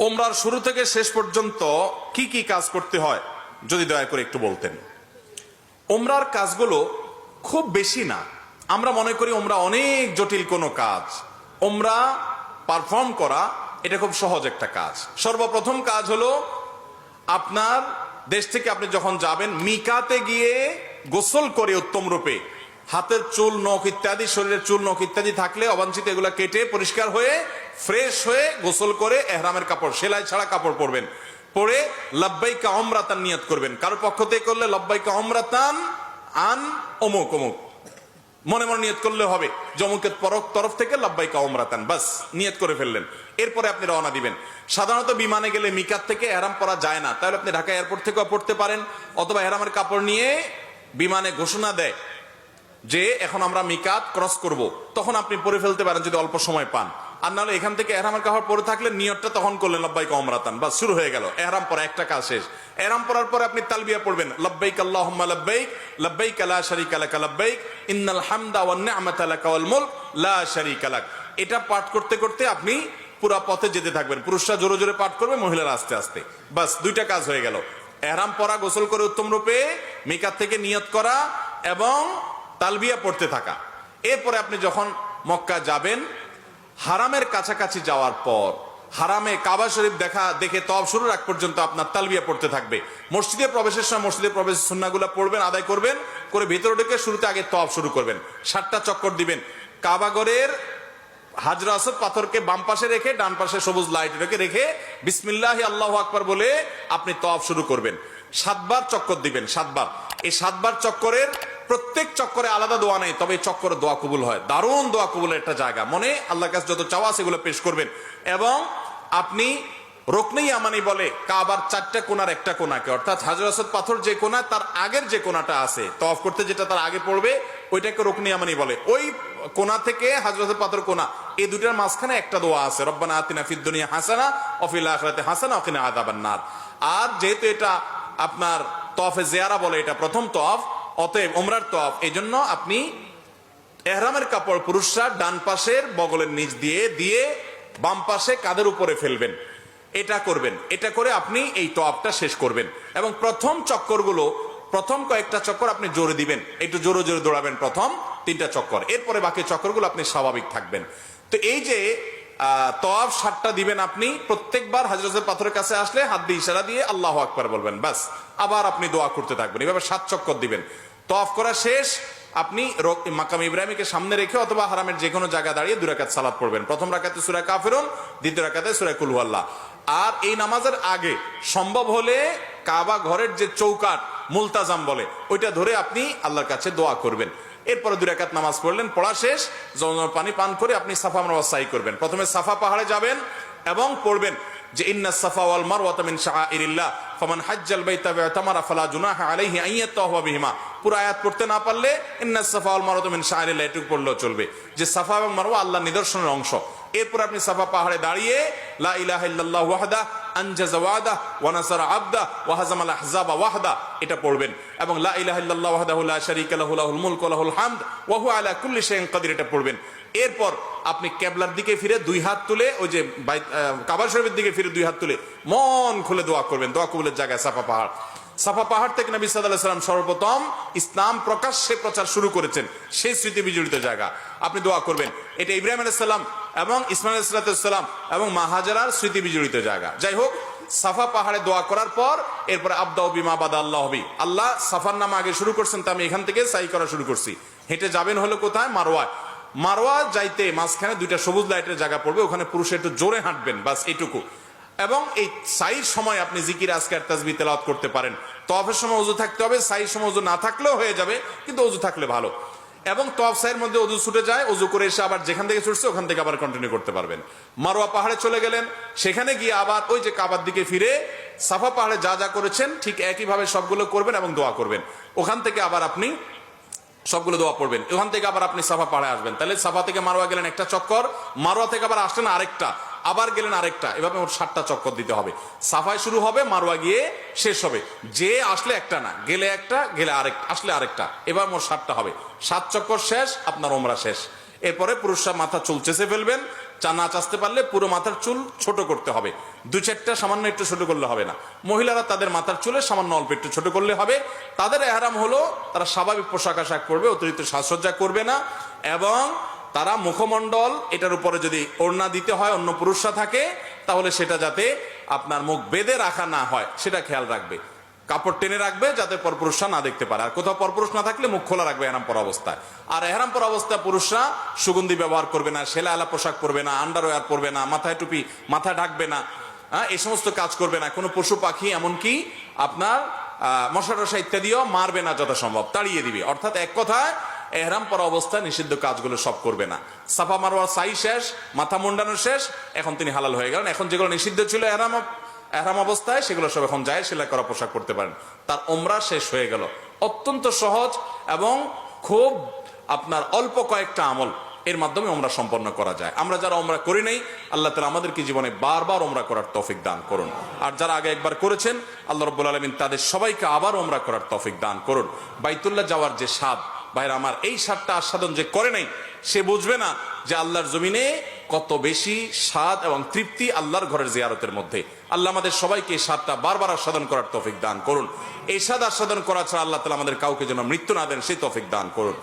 ওমরার শুরু থেকে শেষ পর্যন্ত কি কি কাজ করতে হয় যদি দয়া করে একটু বলতেন। ওমরার কাজগুলো খুব বেশি না, আমরা মনে করি ওমরা অনেক জটিল কোনো কাজ। ওমরা পারফর্ম করা এটা খুব সহজ একটা কাজ। সর্বপ্রথম কাজ হলো আপনার দেশ থেকে আপনি যখন যাবেন মিকাতে গিয়ে গোসল করে উত্তম রূপে হাতের চুল নখ ইত্যাদি, শরীরের চুল নখ ইত্যাদি থাকলে অবাঞ্ছিত এগুলা কেটে পরিষ্কার হয়ে ফ্রেশ হয়ে গোসল করে এহরামের কাপড়, সেলাই ছাড়া কাপড় পরবেন, পরে লাব্বাইকা উমরাতান নিয়ত করবেন। কারোর পক্ষ থেকে করলে লাব্বাইকা উমরাতান আন অমুক অমুক মনে মনে নিয়ত করলে হবে, জমুকের তরফ থেকে লাব্বাইকা উমরাতান, বাস নিয়ত করে ফেললেন। এরপরে আপনি রওনা দিবেন। সাধারণত বিমানে গেলে মিকাত থেকে এহরাম পরা যায় না, তাহলে আপনি ঢাকা এয়ারপোর্ট থেকেও পড়তে পারেন, অথবা এহরামের কাপড় নিয়ে বিমানে ঘোষণা দেয় যে এখন আমরা মিকাত ক্রস করব, তখন আপনি পরে ফেলতে পারেন যদি অল্প সময় পান। আর নাহলে এখান থেকে এহরামের কাপড় পরে থাকলে নিয়তটা তখন করলেন লাব্বাইকা উমরাতান, বাস শুরু হয়ে গেল এহরাম পরা, একটা কাজ শেষ। এহরাম পরার পরে আপনি তালবিয়া পড়বেন, লাব্বাইক আল্লাহুম্মা লাব্বাইক লাব্বাইক লা শারীকা লাক লাব্বাইক ইন্নাল হামদা ওয়ান নি'মাতা লাকা ওয়াল মুলক লা শারীকা লাক। এটা পাঠ করতে করতে আপনি পুরো পথে যেতে থাকবেন। পুরুষরা জোরে জোরে পাঠ করবে, মহিলারা আস্তে আস্তে, বাস দুইটা কাজ হয়ে গেল। এহরাম পরা, গোসল করে উত্তম রূপে মিকাত থেকে নিয়ত করা এবং তালবিয়া পড়তে থাকা। এরপরে আপনি যখন মক্কা যাবেন, হারামের কাছাকাছি যাওয়ার পর হারামে কাবা শরীফ দেখে তওয়াফ শুরুর আগ পর্যন্ত আপনার তালবিয়া পড়তে থাকবে। মসজিদে প্রবেশের সময় মসজিদে প্রবেশের সুন্নাহগুলো পড়বেন, আদায় করবেন, করে ভিতরে ঢুকে শুরুতে আগে তওয়াফ শুরু করবেন। 7টা চক্কর দিবেন। কাবাগরের হাজরা আসদ পাথরকে বাম পাশে রেখে ডান পাশে সবুজ লাইট রেখে বিসমিল্লাহি আল্লাহু আকবার বলে আপনি তওয়াফ শুরু করবেন। 7 বার চক্কর দিবেন, 7 বার। এই 7 বার চক্করের প্রত্যেক চক্করে আলাদা দোয়া নেই, তবে এই চক্করে দোয়া কবুল হয়। দারুণ দোয়া কবুলের একটা জায়গা। মনে আল্লাহর কাছে যত চাওয়া সেগুলো পেশ করবেন। এবং আপনি রুকনে ইয়ামানি বলে কাবার 4টা কোণার একটা কোণাকে, অর্থাৎ হাজর আসদ পাথর যে কোণা তার আগের যে কোণাটা আছে তওয়াফ করতে যেটা তার আগে পড়বে ওইটাকে রুকনে ইয়ামানি বলে। ওই কোণা থেকে হাজর আসদ পাথর কোণা, এই দুটার মাঝখানে একটা দোয়া আছে, রব্বানা আতিনা ফিদ দুনিয়া হাসানা ওয়া ফিল আখিরাতি হাসানা ওয়া কিনা আযাবান নার। আর যেহেতু এটা আপনার তওয়াফে জিয়ারা বলে, এটা প্রথম তওয়াফ, অতএব ওমরার তওয়াফ, এই জন্য আপনি এহরামের কাপড় পুরুষরা ডান পাশের বগলের নিচ দিয়ে বাম পাশে কাঁধের উপরে ফেলবেন। এটা করবেন। এটা করে আপনি এই তওয়াফটা শেষ করবেন। এবং প্রথম চক্করগুলো, প্রথম কয়েকটা চক্কর আপনি জোরে দিবেন, একটু জোরে জোরে দৌড়াবেন প্রথম 3টা চক্কর। এরপরে বাকি চক্করগুলো আপনি স্বাভাবিক থাকবেন। তো এই যে তওয়াফ 7টা দিবেন আপনি, প্রত্যেকবার হাজরতের পাথরের কাছে আসলে হাত দিয়ে ইশারা দিয়ে আল্লাহু আকবার বলবেন, বাস। আবার আপনি দোয়া করতে থাকবেন, এভাবে 7 চক্কর দিবেন। তওয়াফ করা শেষ, আপনি মাকাম ইব্রাহিমকে সামনে রেখে অথবা হারামের যে কোনো জায়গা দাঁড়িয়ে 2 রাকাত সালাত পড়বেন। প্রথম রাকাতে সূরা কাফিরুন, দ্বিতীয় রাকাতে সূরা কুল হুয়াল্লাহ। আর এই নামাজের আগে সম্ভব হলে কাবা ঘরের যে চৌকাট মুলতাজাম বলে ওইটা ধরে আপনি আল্লাহর কাছে দোয়া করবেন। এরপরে 2 রাকাত নামাজ পড়লেন, পড়া শেষ, জমজম পানি পান করে আপনি সাফা মারওয়া সাই করবেন। প্রথমে সাফা পাহাড়ে যাবেন এবং পড়বেন যে ইন্নাস সাফা ওয়াল মারওয়াতা মিন শাআইরিল্লাহ ফামান হাজ্জাল বাইতা ওয়াতামারা ফালা জুনাহা আলাইহি আন ইয়াতাওয়াফা বিহিমা। পুরো আয়াত পড়তে না পারলে ইন্নাস সাফা ওয়াল মারওয়াতা মিন শাআইরিল্লাহ এটুকু পড়লেও চলবে, যে সাফা এবং মারওয়া আল্লাহর নিদর্শনের অংশ। এরপর আপনি সাফা পাহাড়ে দাঁড়িয়ে লা ইলাহা ইল্লাল্লাহু ওয়াহদা আনজাযা ওয়াদা ওয়া নাসারা আবদা ওয়া হাজামাল আহজাবা ওয়াহদা এটা পড়বেন। এবং লা ইলাহা ইল্লাল্লাহু ওয়াহদাহু লা শারীকা লাহু লাহুল মুলকু ওয়া লাহুল হামদ ওয়া হুয়া আলা কুল্লি শাইইন কাদির এটা পড়বেন। এরপর আপনি কিবলার দিকে ফিরে 2 হাত তুলে, ওই যে কাবা শরীফের দিকে ফিরে 2 হাত তুলে মন খুলে দোয়া করবেন। দোয়া কবুলের জায়গায় সাফা পাহাড়। সাফা পাহাড় থেকে নবী সাল্লাল্লাহু আলাইহি ওয়াসাল্লাম সর্বপ্রথম ইসলাম প্রকাশ্যে প্রচার শুরু করেছেন, সেই স্মৃতি বিজড়িত জায়গা। আপনি দোয়া করবেন। এটা ইব্রাহিম আলাইহিস সালাম এবং ইসমাঈল আলাইহিস সালাম এবং মা হাজারার স্মৃতি বিজড়িত জায়গা। যাই হোক, সাফা পাহাড়ে দোয়া করার পর এরপরে আবদাউ বিমা বাদা আল্লাহ বি, আল্লাহ সাফার নাম আগে শুরু করছেন, তা আমি এখান থেকে সাই করা শুরু করছি। হেঁটে যাবেন হলো কোথায়? মারওয়ায়। মারওয়া যাইতে মাঝখানে 2টা সবুজ লাইটের জায়গা পড়বে, ওখানে পুরুষে একটু জোরে হাঁটবেন, বাস এইটুকু। এবং এই সাইর সময় আপনি জিকির আজকার তাসবিহ তেলাওয়াত করতে পারেন। তওয়াফের সময় ওযু থাকতে হবে, সাইর সময় ওযু না থাকলেও হয়ে যাবে, কিন্তু ওযু থাকলে ভালো। এবং তওয়াফ সাইর মধ্যে ওযু ছুটে যায়, ওযু করে এসে আবার যেখান থেকে ছুটছে ওখান থেকে আবার কন্টিনিউ করতে পারবেন। মারওয়া পাহাড়ে চলে গেলেন, সেখানে গিয়ে আবার ওই যে কাবার দিকে ফিরে সাফা পাহাড়ে যা যা করেছেন ঠিক একইভাবে সবগুলো করবেন এবং দোয়া করবেন। ওখান থেকে আবার আপনি সবগুলো দোয়া পড়বেন। ওখান থেকে আবার আপনি সাফা পাহাড়ে আসবেন। তাহলে সাফা থেকে মারওয়া গেলেন একটা চক্কর, মারওয়া থেকে আবার আসলেন আরেকটা, আবার গেলেন আরেকটা, এভাবে মোট 7টা চক্কর দিতে হবে। সাফায় শুরু হবে, মারওয়া গিয়ে শেষ হবে। যে আসলে একটা না, গেলে একটা, গেলে আরেকটা, আসলে আরেকটা, এবার মোট 7টা হবে। 7 চক্কর শেষ, আপনার ওমরা শেষ। এরপরে পুরুষরা মাথা চুল চেঁচে ফেলবেন, নাচ আসতে পারলে পুরো মাথার চুল ছোট করতে হবে, 2-4টা সামান্য একটু ছোট করলে হবে না। মহিলারা তাদের মাথার চুলে সামান্য অল্প একটু ছোট করলে হবে। তাদের এহরাম হলো তারা স্বাভাবিক পোশাক আশাক পরবে, অতিরিক্ত সাজসজ্জা করবে না, এবং তারা মুখমণ্ডল এটার উপরে যদি ওড়না দিতে হয় অন্য পুরুষরা থাকে তাহলে সেটা যাতে আপনার মুখ বেঁধে রাখা না হয় সেটা খেয়াল রাখবে, কাপড় টেনে রাখবে যাতে পরপুরুষরা না দেখতে পারে। আর কোথাও পরপুরুষ না থাকলে মুখ খোলা রাখবে এহরাম পরা অবস্থায়। আর এহরাম পরা অবস্থায় পুরুষরা সুগন্ধি ব্যবহার করবে না, সেলা আলা পোশাক পরবে না, আন্ডারওয়্যার পরবে না, মাথায় টুপি মাথা ঢাকবে না, এই সমস্ত কাজ করবে না। কোনো পশু পাখি এমনকি আপনার মশা টশা ইত্যাদিও মারবে না, যথাসম্ভব তাড়িয়ে দিবে। অর্থাৎ এক কথায় এহরাম পরা অবস্থায় নিষিদ্ধ কাজগুলো সব করবে না। সাফা মারওয়ার সাই শেষ, মাথা মুন্ডানো শেষ, এখন তিনি হালাল হয়ে গেলেন। এখন যেগুলো নিষিদ্ধ ছিল এহরাম অবস্থায় সেগুলো সব এখন যায়, সেলাই করা পোশাক করতে পারেন। তার ওমরা শেষ হয়ে গেল। অত্যন্ত সহজ এবং খুব আপনার অল্প কয়েকটা আমল এর মাধ্যমে ওমরা সম্পন্ন করা যায়। আমরা যারা ওমরা করি নাই, আল্লাহ তাআলা আমাদেরকে জীবনে বারবার ওমরা করার তৌফিক দান করুন। আর যারা আগে একবার করেছেন, আল্লাহ রাব্বুল আলামিন তাদের সবাইকে আবার ওমরা করার তৌফিক দান করুন। বাইতুল্লাহ যাওয়ার যে স্বাদ, ভাইরা আমার, এই স্বাদটা আস্বাদন যে করে নাই সে বুঝবে না যে আল্লাহর জমিনে কত বেশি স্বাদ এবং তৃপ্তি আল্লাহর ঘরের জিয়ারতের মধ্যে। আল্লাহ আমাদের সবাইকে এই স্বাদটা বারবার আস্বাদন করার তৌফিক দান করুন। এই স্বাদ আস্বাদন করা ছাড়া আল্লাহ তাআলা আমাদের কাউকে যেন মৃত্যু না দেন সেই তৌফিক দান করুন।